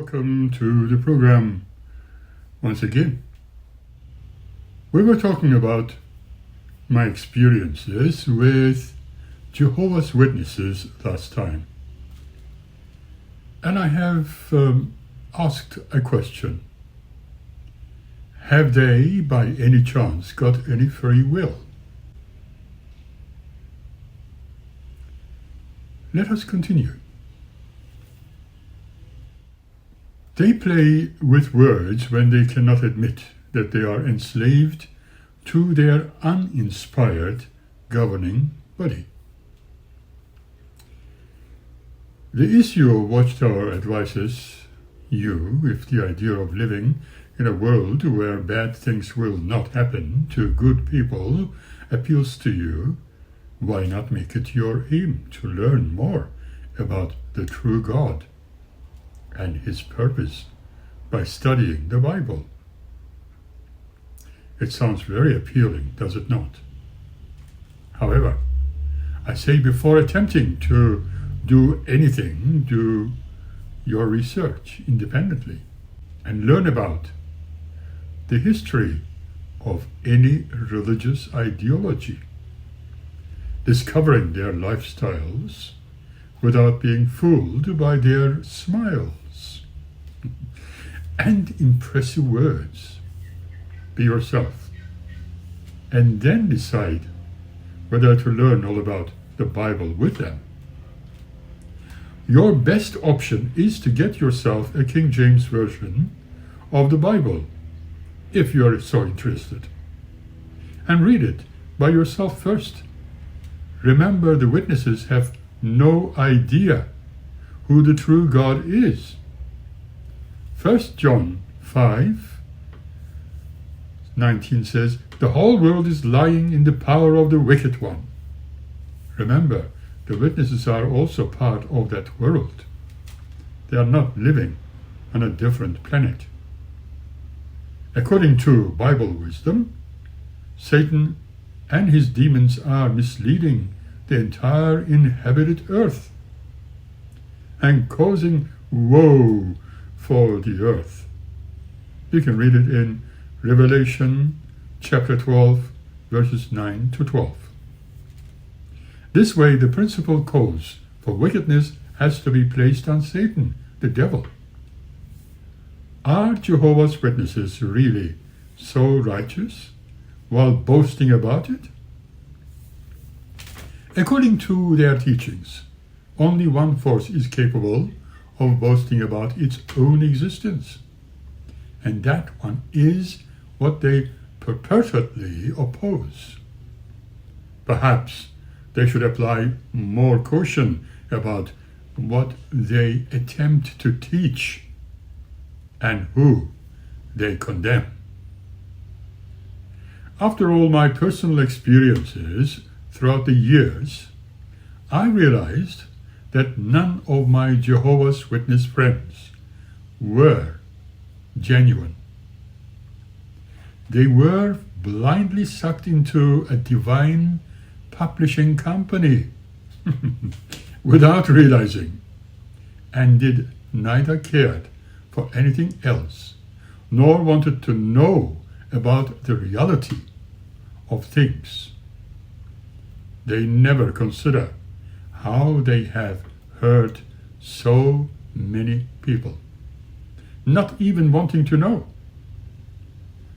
Welcome to the program once again. We were talking about my experiences with Jehovah's Witnesses last time. And I have asked a question. Have they, by any chance, got any free will? Let us continue. They play with words when they cannot admit that they are enslaved to their uninspired governing body. The issue of Watchtower advises you, if the idea of living in a world where bad things will not happen to good people appeals to you, why not make it your aim to learn more about the true God and His purpose by studying the Bible? It sounds very appealing, does it not? However, I say before attempting to do anything, do your research independently and learn about the history of any religious ideology, discovering their lifestyles without being fooled by their smiles and impressive words. Be yourself, and then decide whether to learn all about the Bible with them. Your best option is to get yourself a King James version of the Bible, if you are so interested, and read it by yourself first. Remember, the witnesses have no idea who the true God is. 1 John 5:19 says, "The whole world is lying in the power of the wicked one." Remember, the witnesses are also part of that world. They are not living on a different planet. According to Bible wisdom, Satan and his demons are misleading the entire inhabited earth and causing woe for the earth. You can read it in Revelation chapter 12, verses 9 to 12. This way, the principal cause for wickedness has to be placed on Satan, the devil. Are Jehovah's Witnesses really so righteous while boasting about it? According to their teachings, only one force is capable of boasting about its own existence, and that one is what they perpetually oppose. Perhaps they should apply more caution about what they attempt to teach and who they condemn. After all my personal experiences throughout the years, I realized that none of my Jehovah's Witness friends were genuine. They were blindly sucked into a divine publishing company without realizing, and did neither cared for anything else, nor wanted to know about the reality of things. They never consider how they have hurt so many people, not even wanting to know,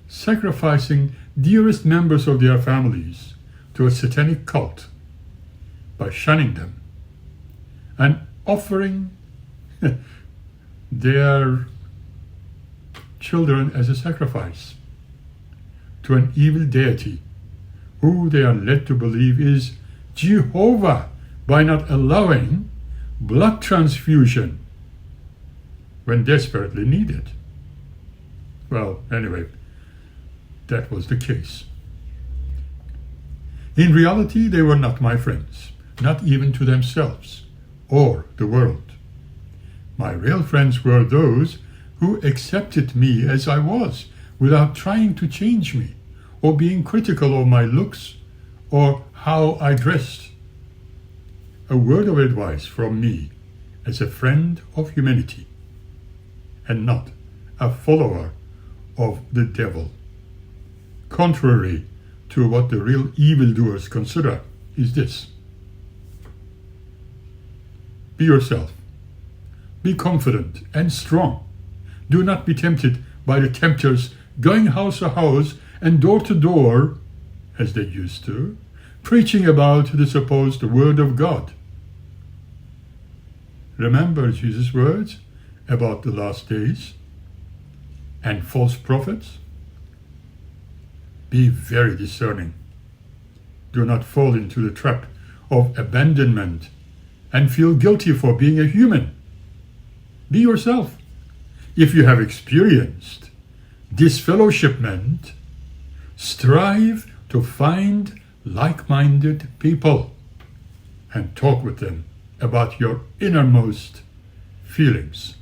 sacrificing dearest members of their families to a satanic cult by shunning them, and offering their children as a sacrifice to an evil deity who they are led to believe is Jehovah, by not allowing blood transfusion when desperately needed. Well, anyway, that was the case. In reality, they were not my friends, not even to themselves or the world. My real friends were those who accepted me as I was without trying to change me or being critical of my looks or how I dressed. A word of advice from me as a friend of humanity: and not a follower of the devil. Contrary to what the real evildoers consider is this: be yourself. Be confident and strong. Do not be tempted by the tempters going house to house and door to door, as they used to, preaching about the supposed word of God. Remember Jesus' words about the last days and false prophets? Be very discerning. Do not fall into the trap of abandonment and feel guilty for being a human. Be yourself. If you have experienced disfellowshipment, strive to find like-minded people and talk with them about your innermost feelings.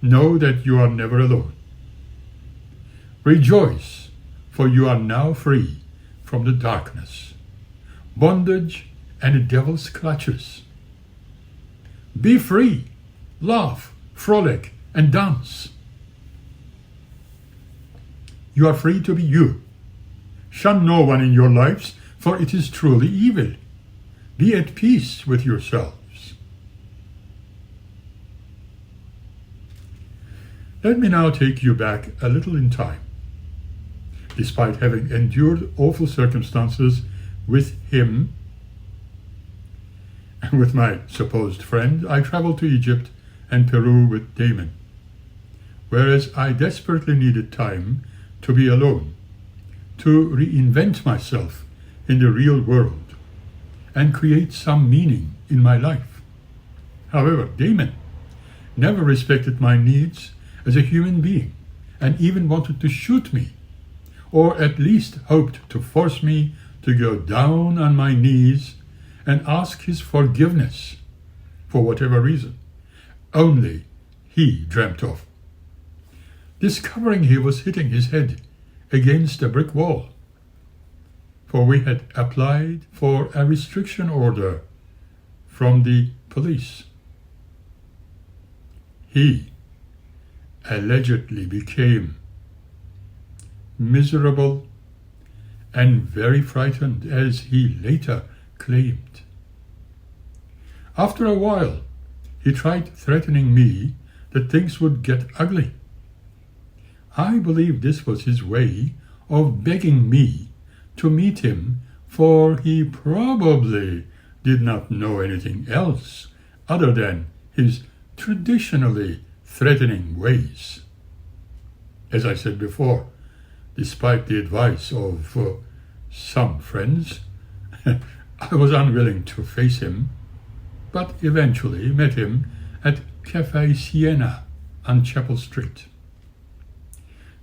Know that you are never alone. Rejoice, for you are now free from the darkness, bondage, and the devil's clutches. Be free, laugh, frolic, and dance. You are free to be you. Shun no one in your lives, for it is truly evil. Be at peace with yourselves. Let me now take you back a little in time. Despite having endured awful circumstances with him and with my supposed friend, I traveled to Egypt and Peru with Damon, whereas I desperately needed time to be alone, to reinvent myself in the real world and create some meaning in my life. However, Damon never respected my needs as a human being and even wanted to shoot me, or at least hoped to force me to go down on my knees and ask his forgiveness for whatever reason only he dreamt of. Discovering he was hitting his head against a brick wall, for we had applied for a restriction order from the police. He allegedly became miserable and very frightened, as he later claimed. After a while, he tried threatening me that things would get ugly. I believe this was his way of begging me to meet him, for he probably did not know anything else other than his traditionally threatening ways. As I said before, despite the advice of some friends, I was unwilling to face him, but eventually met him at Cafe Siena on Chapel Street.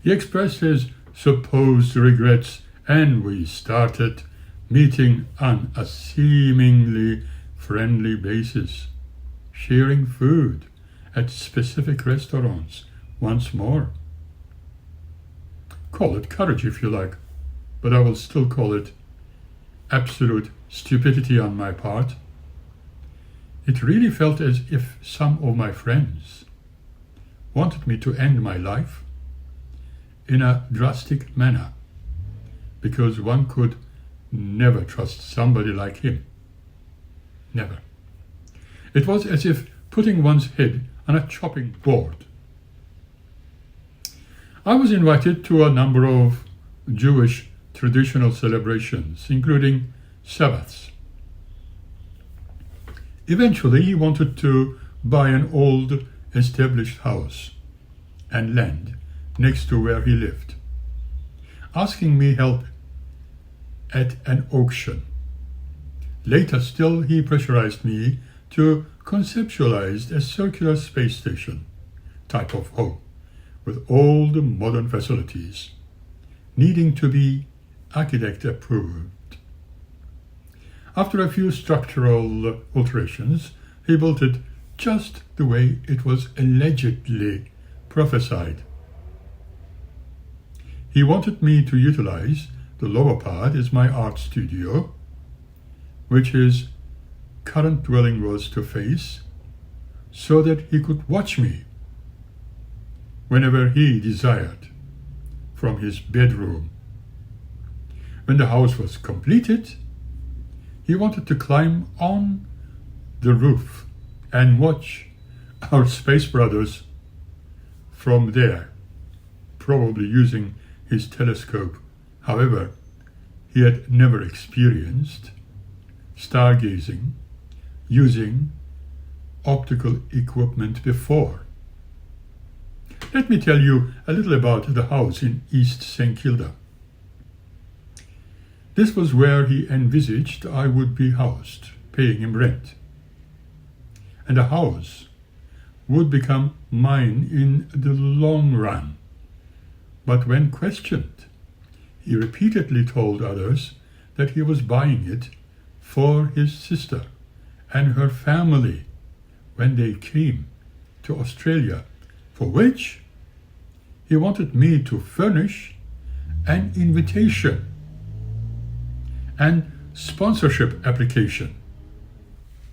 He expressed his supposed regrets, and we started meeting on a seemingly friendly basis, sharing food at specific restaurants once more. Call it courage if you like, but I will still call it absolute stupidity on my part. It really felt as if some of my friends wanted me to end my life in a drastic manner, because one could never trust somebody like him. Never. It was as if putting one's head on a chopping board. I was invited to a number of Jewish traditional celebrations, including Sabbaths. Eventually, he wanted to buy an old established house and land next to where he lived, asking me help at an auction. Later still, he pressurized me to conceptualize a circular space station type of home with all the modern facilities, needing to be architect approved. After a few structural alterations, he built it just the way it was allegedly prophesied. He wanted me to utilize the lower part as my art studio, which his current dwelling was to face, so that he could watch me whenever he desired from his bedroom. When the house was completed, he wanted to climb on the roof and watch our space brothers from there, probably using his telescope. However, he had never experienced stargazing using optical equipment before. Let me tell you a little about the house in East St. Kilda. This was where he envisaged I would be housed, paying him rent. And the house would become mine in the long run. But when questioned, he repeatedly told others that he was buying it for his sister and her family when they came to Australia, for which he wanted me to furnish an invitation and sponsorship application.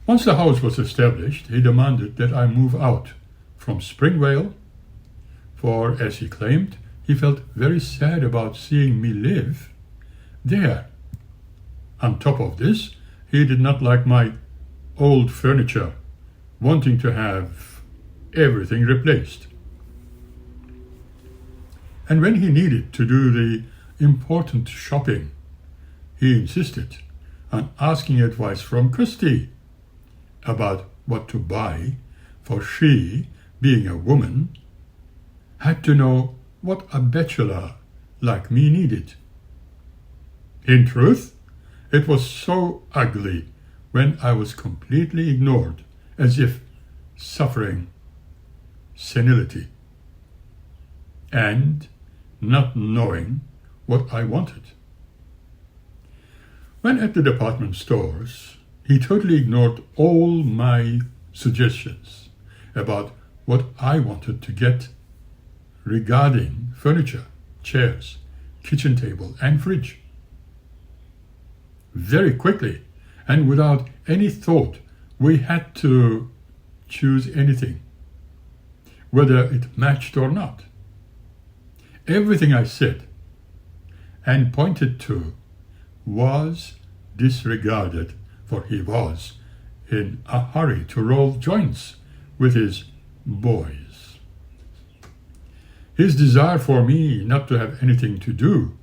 Once the house was established, he demanded that I move out from Springvale, for, as he claimed, he felt very sad about seeing me live there. On top of this, he did not like my old furniture, wanting to have everything replaced. And when he needed to do the important shopping, he insisted on asking advice from Christy about what to buy, for she, being a woman, had to know what a bachelor like me needed. In truth, it was so ugly when I was completely ignored, as if suffering senility and not knowing what I wanted. When at the department stores, he totally ignored all my suggestions about what I wanted to get regarding furniture, chairs, kitchen table, and fridge. Very quickly, and without any thought, we had to choose anything, whether it matched or not. Everything I said and pointed to was disregarded, for he was in a hurry to roll joints with his boys. His desire for me not to have anything to do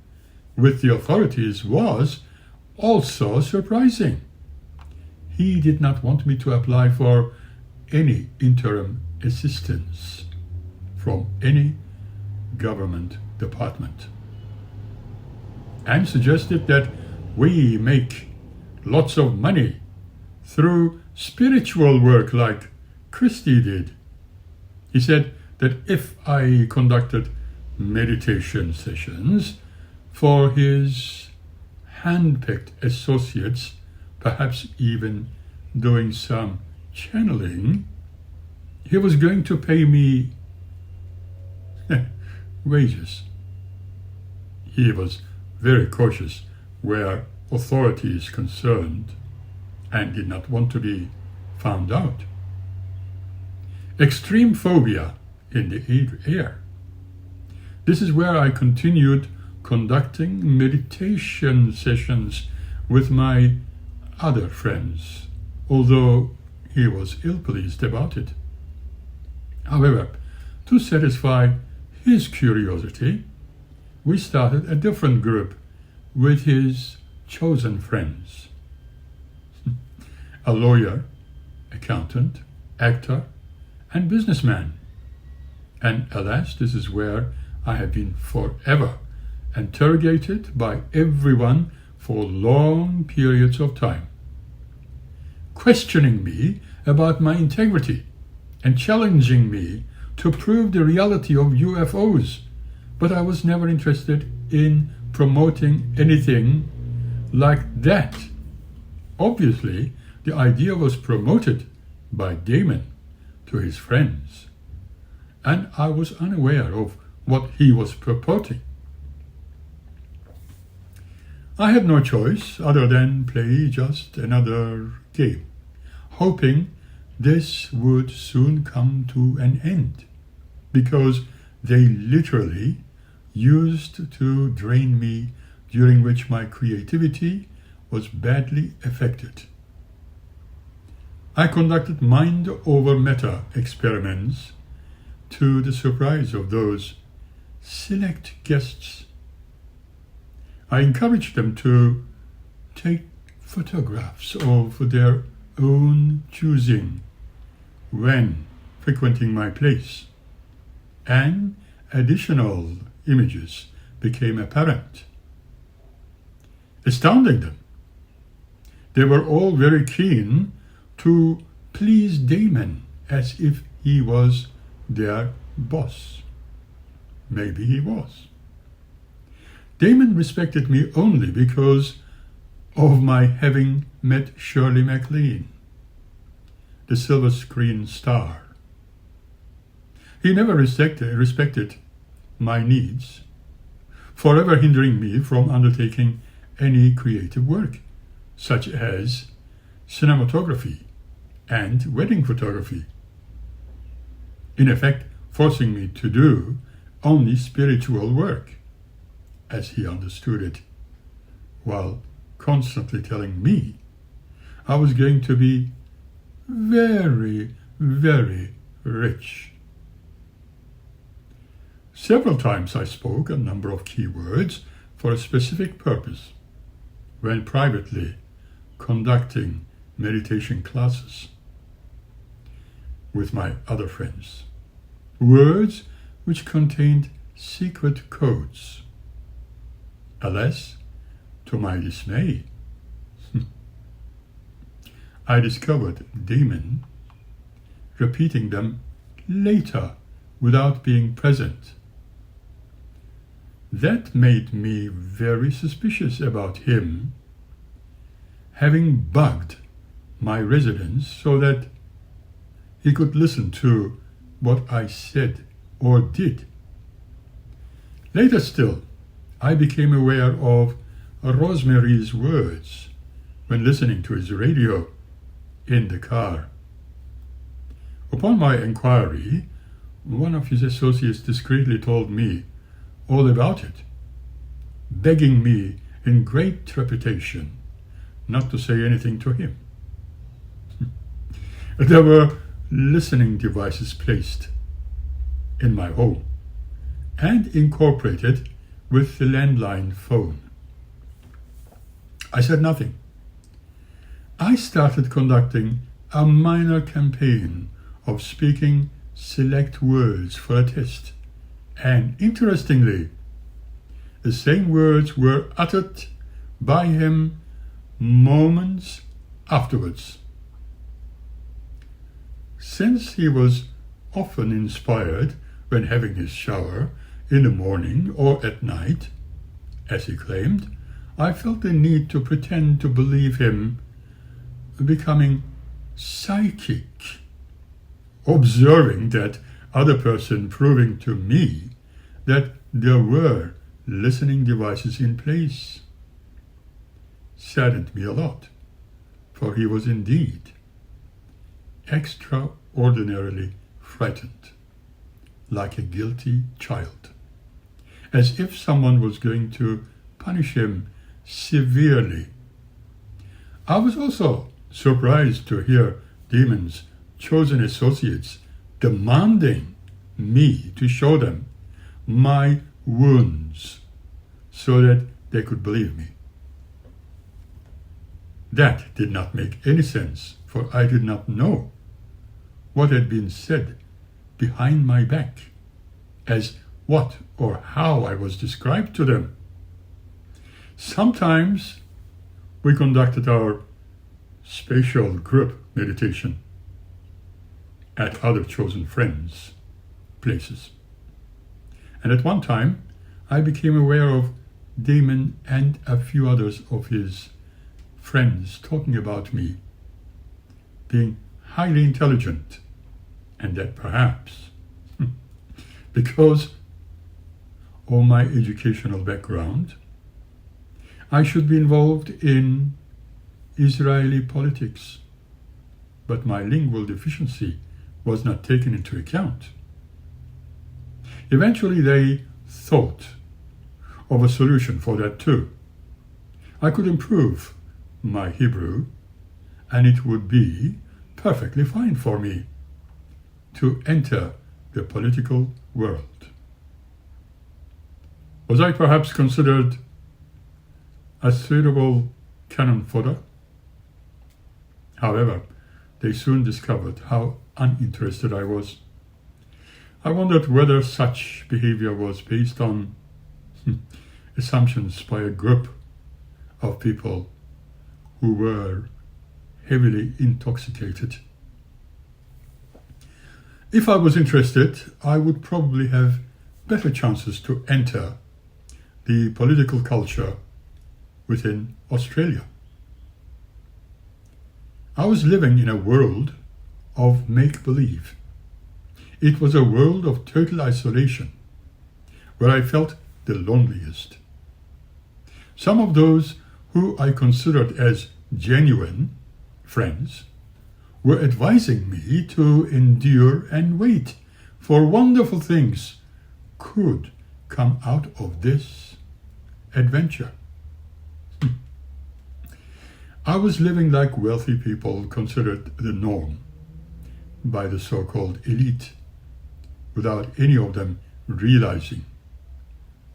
with the authorities was also surprising. He did not want me to apply for any interim assistance from any government department, and suggested that we make lots of money through spiritual work like Christy did. He said that if I conducted meditation sessions for his hand-picked associates, perhaps even doing some channeling, he was going to pay me wages. He was very cautious where authority is concerned and did not want to be found out. Extreme phobia in the air. This is where I continued conducting meditation sessions with my other friends, although he was ill-pleased about it. However, to satisfy his curiosity, we started a different group with his chosen friends. A lawyer, accountant, actor, and businessman. And alas, this is where I have been forever interrogated by everyone for long periods of time, questioning me about my integrity and challenging me to prove the reality of UFOs. But I was never interested in promoting anything like that. Obviously, the idea was promoted by Damon to his friends, and I was unaware of what he was purporting. I had no choice other than play just another game, hoping this would soon come to an end, because they literally used to drain me, during which my creativity was badly affected. I conducted mind over matter experiments to the surprise of those select guests. I encouraged them to take photographs of their own choosing when frequenting my place, and additional images became apparent, astounding them. They were all very keen to please Damon, as if he was their boss. Maybe he was. Damon respected me only because of my having met Shirley MacLaine, the silver screen star. He never respected my needs, forever hindering me from undertaking any creative work, such as cinematography and wedding photography. In effect, forcing me to do only spiritual work, as he understood it, while constantly telling me I was going to be very, very rich. Several times I spoke a number of key words for a specific purpose when privately conducting meditation classes with my other friends. Words which contained secret codes. Alas, to my dismay, I discovered Damon repeating them later without being present. That made me very suspicious about him having bugged my residence so that he could listen to what I said or did. Later still, I became aware of Rosemary's words when listening to his radio in the car. Upon my inquiry, one of his associates discreetly told me all about it, begging me in great trepidation not to say anything to him. There were listening devices placed in my home and incorporated with the landline phone. I said nothing. I started conducting a minor campaign of speaking select words for a test, and interestingly, the same words were uttered by him moments afterwards. Since he was often inspired when having his shower in the morning or at night, as he claimed, I felt the need to pretend to believe him, becoming psychic, observing that other person, proving to me that there were listening devices in place. Saddened me a lot, for he was indeed extraordinarily frightened, like a guilty child, as if someone was going to punish him severely. I was also surprised to hear Damon's chosen associates demanding me to show them my wounds so that they could believe me. That did not make any sense, for I did not know what had been said behind my back, as what or how I was described to them. Sometimes we conducted our spatial group meditation at other chosen friends' places. And at one time, I became aware of Damon and a few others of his friends talking about me being highly intelligent, and that perhaps because of my educational background, I should be involved in Israeli politics, but my lingual deficiency was not taken into account. Eventually they thought of a solution for that too. I could improve my Hebrew, and it would be perfectly fine for me to enter the political world. Was I perhaps considered a suitable cannon fodder? However, they soon discovered how uninterested I was. I wondered whether such behavior was based on assumptions by a group of people who were heavily intoxicated. If I was interested, I would probably have better chances to enter the political culture within Australia. I was living in a world of make-believe. It was a world of total isolation, where I felt the loneliest. Some of those who I considered as genuine friends were advising me to endure and wait, for wonderful things could come out of this adventure. I was living like wealthy people considered the norm by the so-called elite, without any of them realizing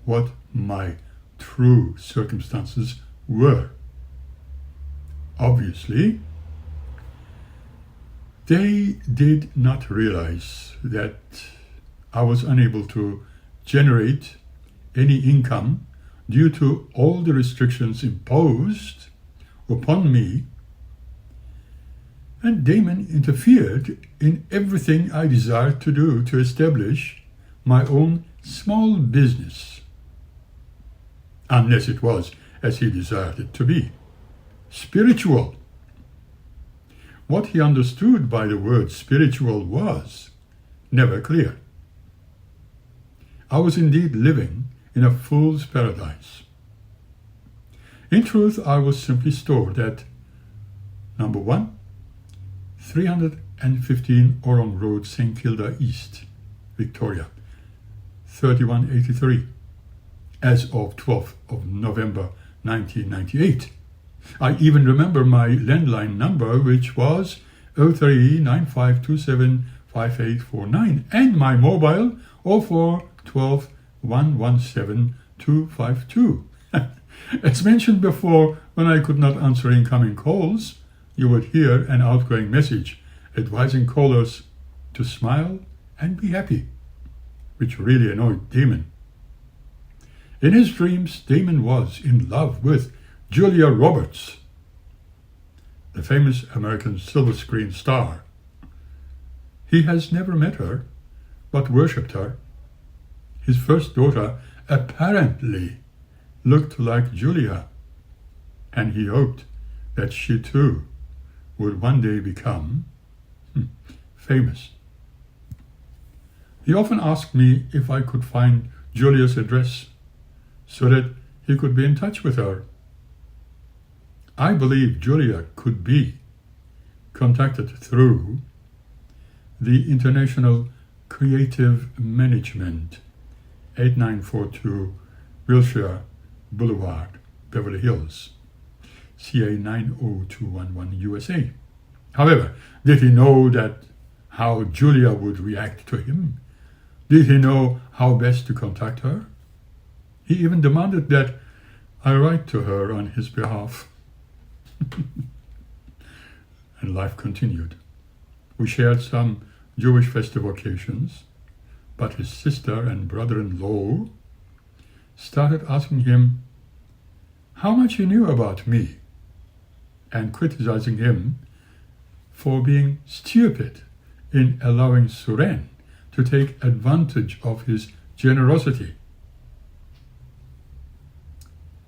what my true circumstances were. Obviously, they did not realize that I was unable to generate any income due to all the restrictions imposed upon me, and Damon interfered in everything I desired to do to establish my own small business, unless it was, as he desired it to be, spiritual. What he understood by the word spiritual was never clear. I was indeed living in a fool's paradise. In truth, I was simply stored at number 1, 315 Orong Road, St. Kilda East, Victoria, 3183, as of 12th of November 1998. I even remember my landline number, which was 0395275849, and my mobile 0412117252. As mentioned before, when I could not answer incoming calls, you would hear an outgoing message advising callers to smile and be happy, which really annoyed Damon. In his dreams, Damon was in love with Julia Roberts, the famous American silver screen star. He has never met her, but worshipped her. His first daughter apparently looked like Julia, and he hoped that she too would one day become famous. He often asked me if I could find Julia's address so that he could be in touch with her. I believe Julia could be contacted through the International Creative Management, 8942 Wilshire Boulevard, Beverly Hills, CA 90211 USA. However, did he know how Julia would react to him? Did he know how best to contact her? He even demanded that I write to her on his behalf. And life continued. We shared some Jewish festive occasions, but his sister and brother-in-law started asking him how much he knew about me and criticizing him for being stupid in allowing Suren to take advantage of his generosity.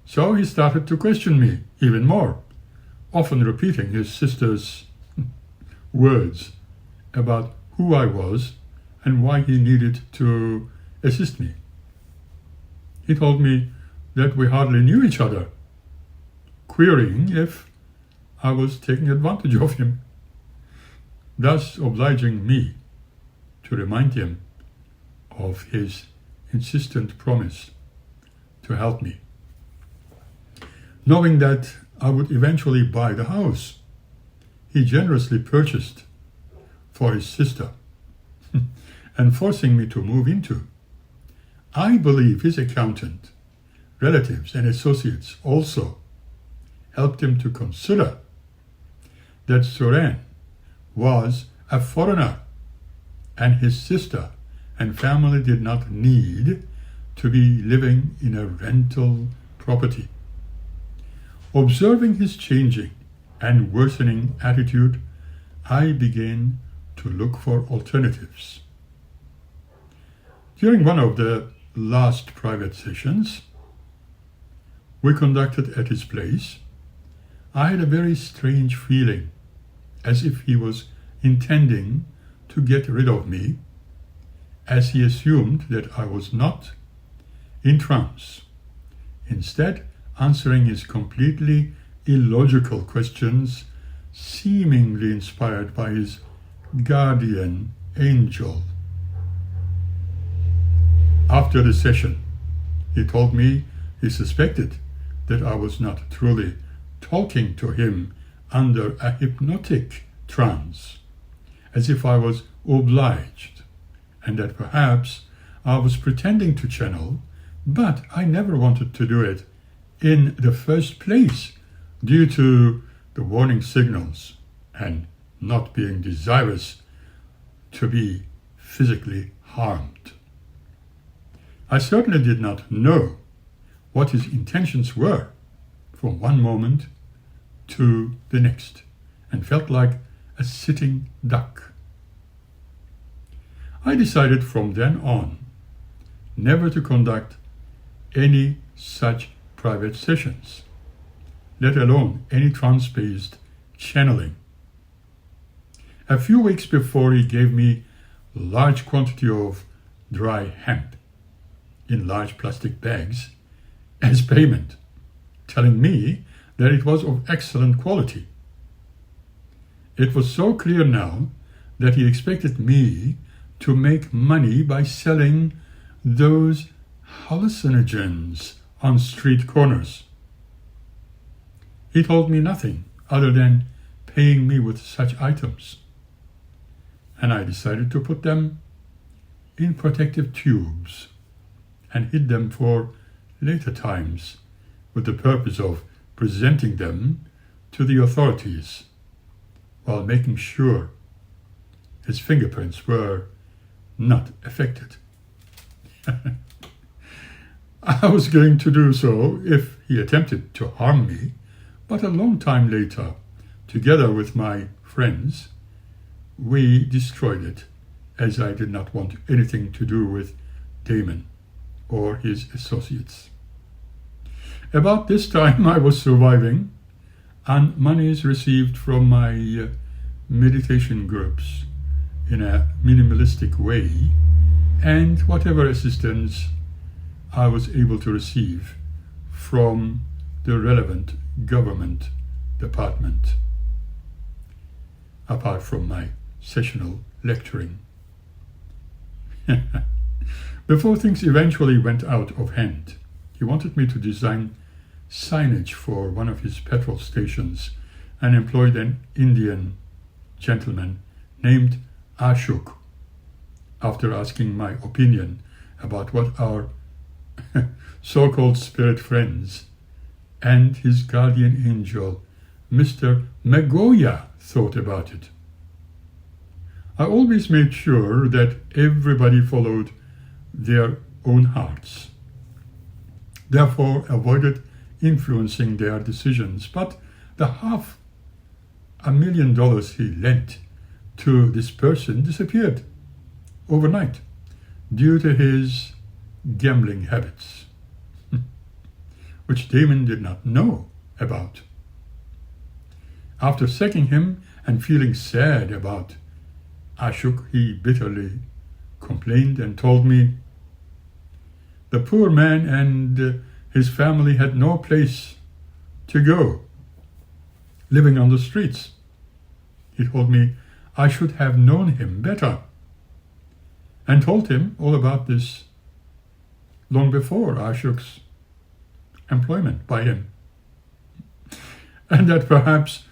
So he started to question me even more, often repeating his sister's words about who I was and why he needed to assist me. He told me that we hardly knew each other, querying if I was taking advantage of him, thus obliging me to remind him of his insistent promise to help me, knowing that I would eventually buy the house he generously purchased for his sister and forcing me to move into. I believe his accountant, relatives, and associates also helped him to consider that Suren was a foreigner and his sister and family did not need to be living in a rental property. Observing his changing and worsening attitude, I began to look for alternatives. During one of the last private sessions we conducted at his place, I had a very strange feeling, as if he was intending to get rid of me, as he assumed that I was not in trance, instead answering his completely illogical questions, seemingly inspired by his guardian angel. After the session, he told me he suspected that I was not truly talking to him under a hypnotic trance, as if I was obliged, and that perhaps I was pretending to channel, but I never wanted to do it in the first place due to the warning signals and not being desirous to be physically harmed. I certainly did not know what his intentions were from one moment to the next, and felt like a sitting duck. I decided from then on never to conduct any such private sessions, let alone any trance-based channeling. A few weeks before, he gave me a large quantity of dry hemp in large plastic bags as payment, telling me that it was of excellent quality. It was so clear now that he expected me to make money by selling those hallucinogens on street corners. He told me nothing other than paying me with such items, and I decided to put them in protective tubes and hid them for later times with the purpose of presenting them to the authorities while making sure his fingerprints were not affected. I was going to do so if he attempted to harm me, but a long time later, together with my friends, we destroyed it, as I did not want anything to do with Damon or his associates. About this time, I was surviving on monies received from my meditation groups in a minimalistic way, and whatever assistance I was able to receive from the relevant government department, apart from my sessional lecturing. Before things eventually went out of hand, he wanted me to design signage for one of his petrol stations and employed an Indian gentleman named Ashok, after asking my opinion about what our so-called spirit friends and his guardian angel, Mr. Magoya, thought about it. I always made sure that everybody followed their own hearts, therefore avoided influencing their decisions, but the $500,000 he lent to this person disappeared overnight due to his gambling habits, which Damon did not know about. After sacking him and feeling sad about Ashok, he bitterly complained and told me the poor man and his family had no place to go, living on the streets. He told me I should have known him better, and told him all about this long before Ashok's employment by him, and that perhaps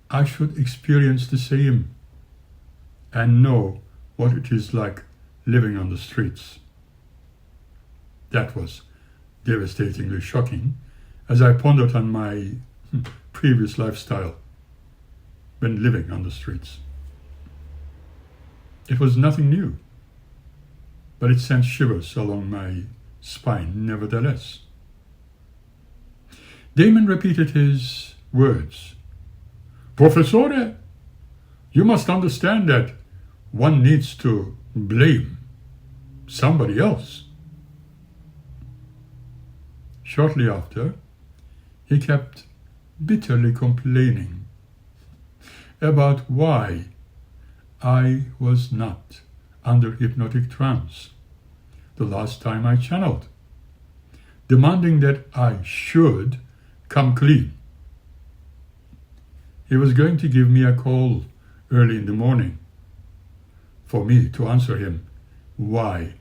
I should experience the same and know what it is like living on the streets. That was devastatingly shocking as I pondered on my previous lifestyle when living on the streets. It was nothing new, but it sent shivers along my spine nevertheless. Damon repeated his words. Professore, you must understand that one needs to blame somebody else. Shortly after, he kept bitterly complaining about why I was not under hypnotic trance the last time I channeled, demanding that I should come clean. He was going to give me a call early in the morning for me to answer him why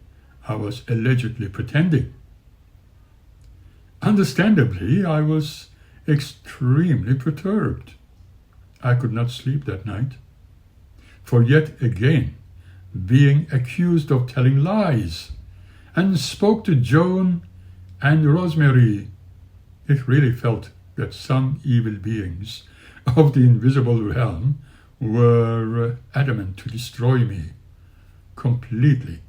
I was allegedly pretending. Understandably, I was extremely perturbed. I could not sleep that night, for yet again being accused of telling lies, and spoke to Joan and Rosemary. It really felt that some evil beings of the invisible realm were adamant to destroy me completely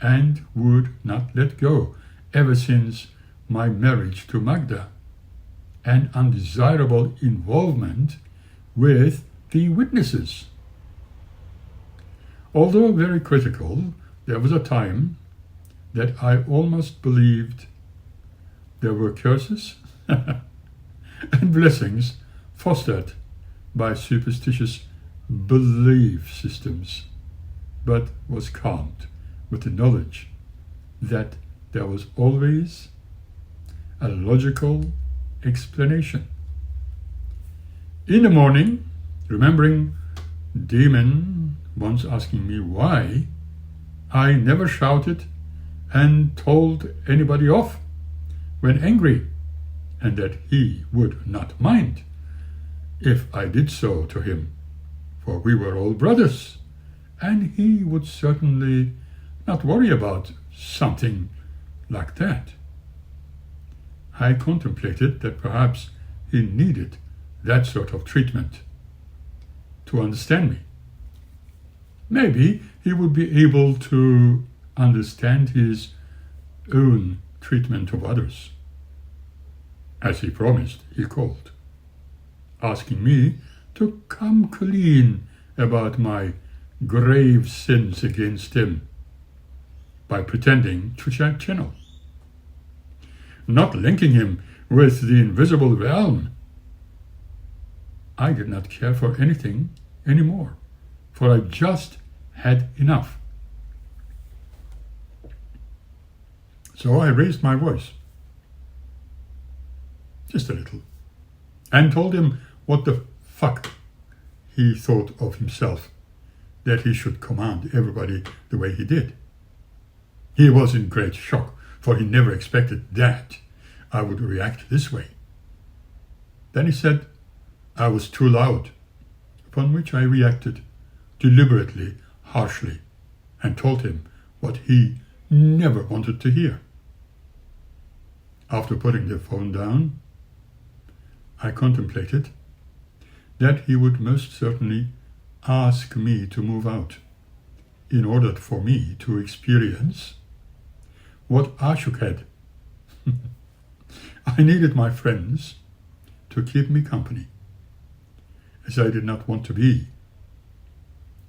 and would not let go ever since my marriage to Magda and undesirable involvement with the witnesses. Although very critical, there was a time that I almost believed there were curses and blessings fostered by superstitious belief systems, but was calmed with the knowledge that there was always a logical explanation. In the morning, remembering Damon once asking me why I never shouted and told anybody off when angry, and that he would not mind if I did so to him, for we were all brothers, and he would certainly not worry about something like that. I contemplated that perhaps he needed that sort of treatment to understand me. Maybe he would be able to understand his own treatment of others. As he promised, he called, asking me to come clean about my grave sins against him by pretending to channel, not linking him with the invisible realm. I did not care for anything anymore, for I just had enough. So I raised my voice, just a little, and told him what the fuck he thought of himself, that he should command everybody the way he did. He was in great shock, for he never expected that I would react this way. Then he said I was too loud, upon which I reacted deliberately, harshly, and told him what he never wanted to hear. After putting the phone down, I contemplated that he would most certainly ask me to move out in order for me to experience what Ashok had. I needed my friends to keep me company, as I did not want to be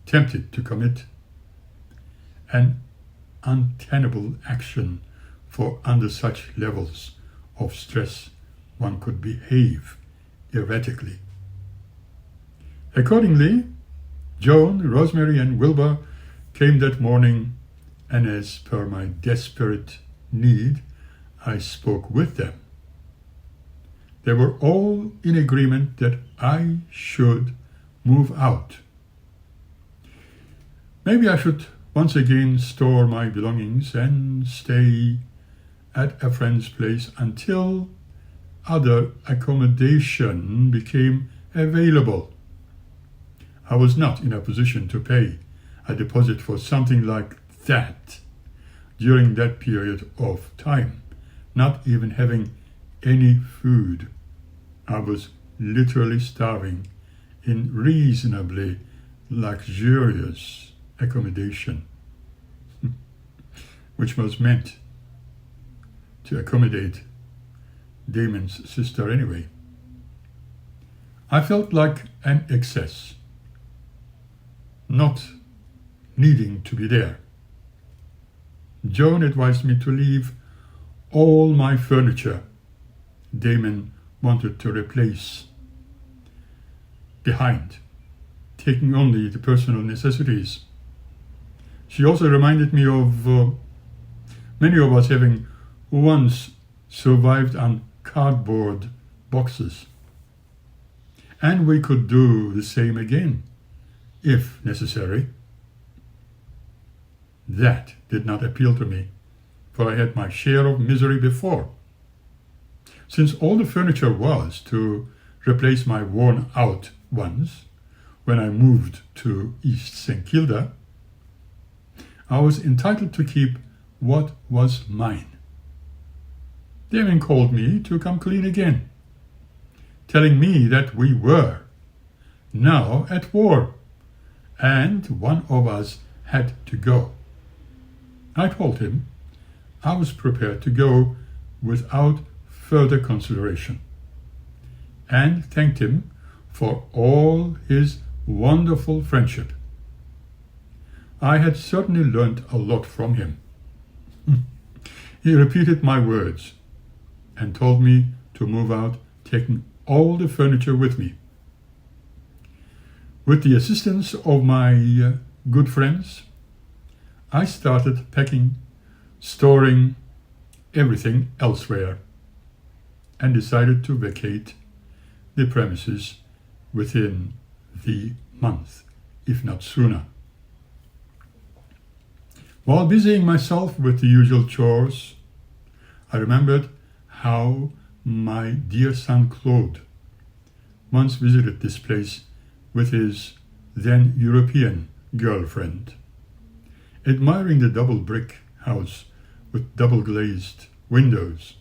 tempted to commit an untenable action, for under such levels of stress one could behave erratically. Accordingly, Joan, Rosemary, and Wilbur came that morning, and as per my desperate need, I spoke with them. They were all in agreement that I should move out. Maybe I should once again store my belongings and stay at a friend's place until other accommodation became available. I was not in a position to pay a deposit for something like that during that period of time, not even having any food. I was literally starving in reasonably luxurious accommodation, which was meant to accommodate Damon's sister anyway. I felt like an excess, not needing to be there. Joan advised me to leave all my furniture Damon wanted to replace behind, taking only the personal necessities. She also reminded me of many of us having once survived on cardboard boxes. And we could do the same again, if necessary. That did not appeal to me, for I had my share of misery before. Since all the furniture was to replace my worn-out ones when I moved to East St. Kilda, I was entitled to keep what was mine. Damon called me to come clean again, telling me that we were now at war and one of us had to go. I told him I was prepared to go without further consideration and thanked him for all his wonderful friendship. I had certainly learned a lot from him. He repeated my words and told me to move out, taking all the furniture with me. With the assistance of my good friends, I started packing, storing everything elsewhere, and decided to vacate the premises within the month, if not sooner. While busying myself with the usual chores, I remembered how my dear son Claude once visited this place with his then European girlfriend, admiring the double brick house with double glazed windows.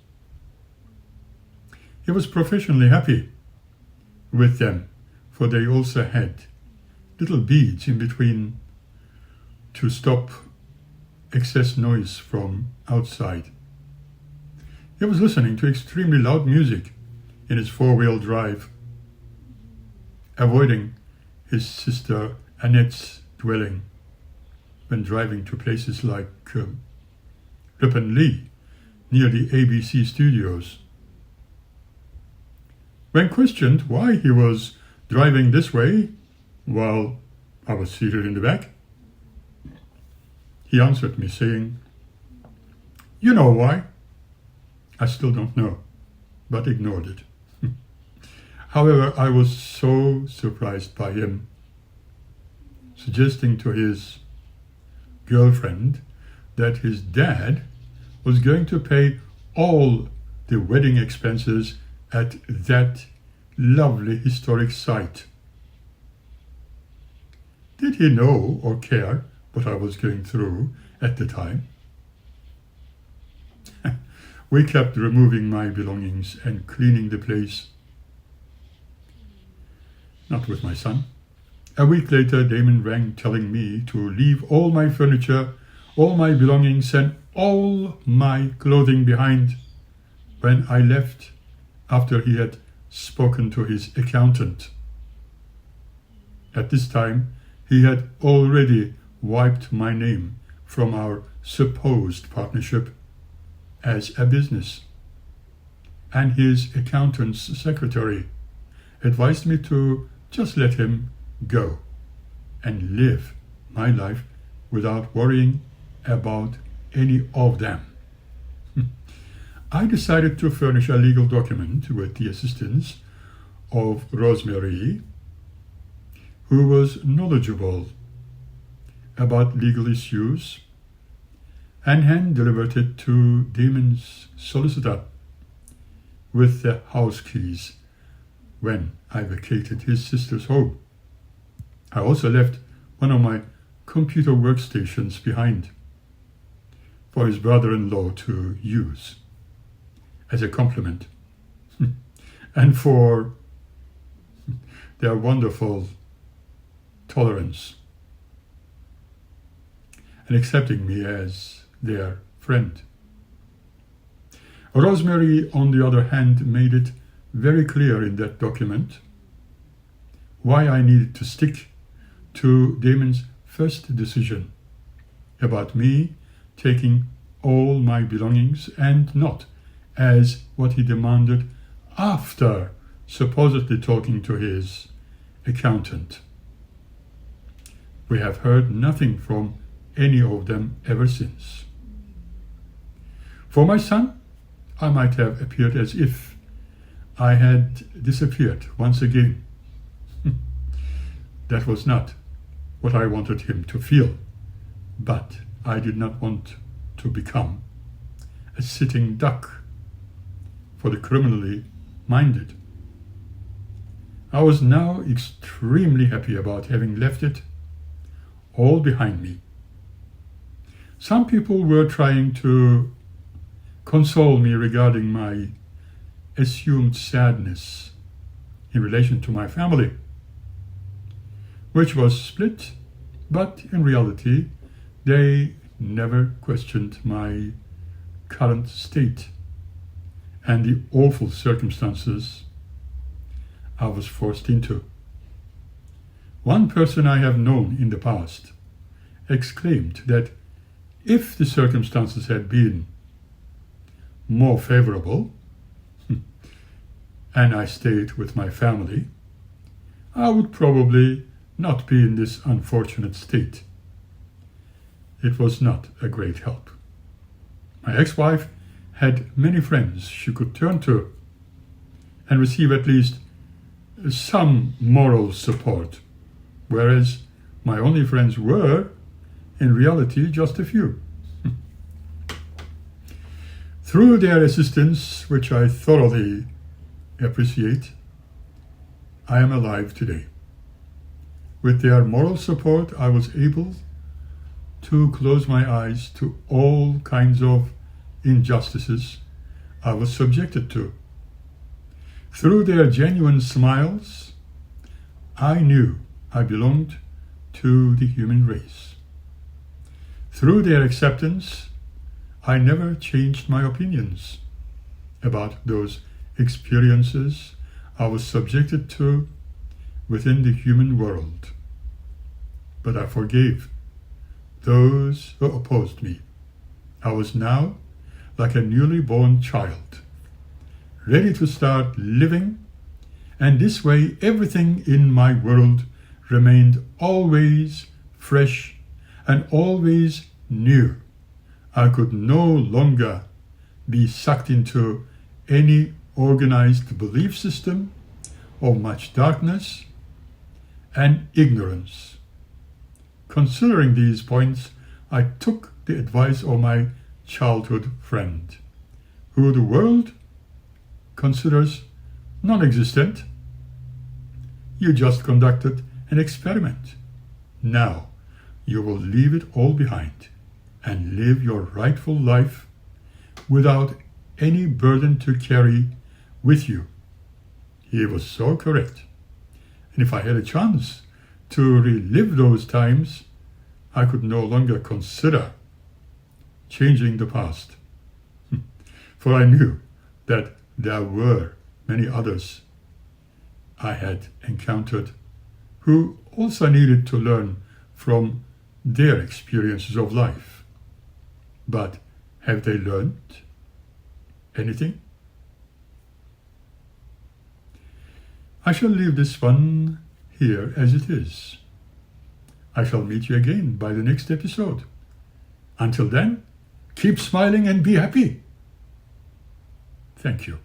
He was professionally happy with them, for they also had little beads in between to stop excess noise from outside. He was listening to extremely loud music in his four-wheel drive, avoiding his sister Annette's dwelling when driving to places like Ripon Lee, near the ABC studios. When questioned why he was driving this way while I was seated in the back, he answered me saying, "You know why." I still don't know, but ignored it. However, I was so surprised by him suggesting to his girlfriend that his dad was going to pay all the wedding expenses at that lovely historic site. Did he know or care what I was going through at the time? We kept removing my belongings and cleaning the place. Not with my son. A week later, Damon rang telling me to leave all my furniture, all my belongings, and all my clothing behind. When I left, after he had spoken to his accountant. At this time, he had already wiped my name from our supposed partnership as a business, and his accountant's secretary advised me to just let him go and live my life without worrying about any of them. I decided to furnish a legal document with the assistance of Rosemary, who was knowledgeable about legal issues and hand-delivered it to Damon's solicitor with the house keys when I vacated his sister's home. I also left one of my computer workstations behind for his brother-in-law to use as a compliment and for their wonderful tolerance and accepting me as their friend. Rosemary, on the other hand, made it very clear in that document why I needed to stick to Damon's first decision about me taking all my belongings and not as what he demanded after supposedly talking to his accountant. We have heard nothing from any of them ever since. For my son, I might have appeared as if I had disappeared once again. That was not what I wanted him to feel, but I did not want to become a sitting duck for the criminally minded. I was now extremely happy about having left it all behind me. Some people were trying to console me regarding my assumed sadness in relation to my family, which was split, but in reality, they never questioned my current state and the awful circumstances I was forced into. One person I have known in the past exclaimed that if the circumstances had been more favorable and I stayed with my family, I would probably not be in this unfortunate state. It was not a great help. My ex-wife had many friends she could turn to and receive at least some moral support, whereas my only friends were, in reality, just a few. Through their assistance, which I thoroughly appreciate, I am alive today. With their moral support, I was able to close my eyes to all kinds of injustices I was subjected to. Through their genuine smiles, I knew I belonged to the human race. Through their acceptance, I never changed my opinions about those experiences I was subjected to within the human world. But I forgave those who opposed me. I was now like a newly born child, ready to start living, and this way everything in my world remained always fresh and always new. I could no longer be sucked into any organized belief system of much darkness and ignorance. Considering these points, I took the advice of my childhood friend, who the world considers non-existent. You just conducted an experiment. Now you will leave it all behind and live your rightful life without any burden to carry with you. He was so correct. And if I had a chance to relive those times, I could no longer consider changing the past. For I knew that there were many others I had encountered who also needed to learn from their experiences of life. But have they learned anything? I shall leave this one here as it is. I shall meet you again by the next episode. Until then, keep smiling and be happy. Thank you.